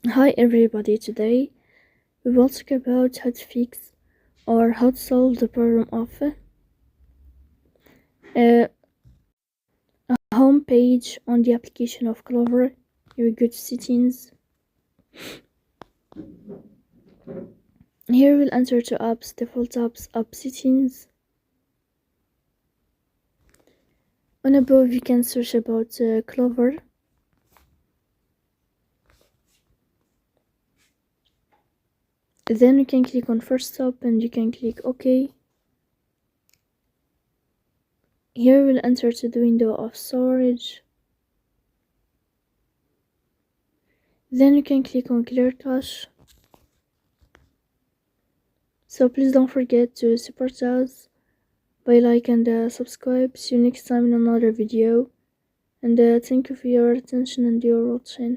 Hi everybody, today we will talk about how to fix or how to solve the problem of a home page on the application of Clover. You go to settings. Here we'll enter to apps, default apps, app settings. On above you can search about Clover. Then you can click on first stop and you can click OK. Here we'll enter to the window of storage. Then you can click on clear cache. So please don't forget to support us by like and subscribe. See you next time in another video, and thank you for your attention and your watching.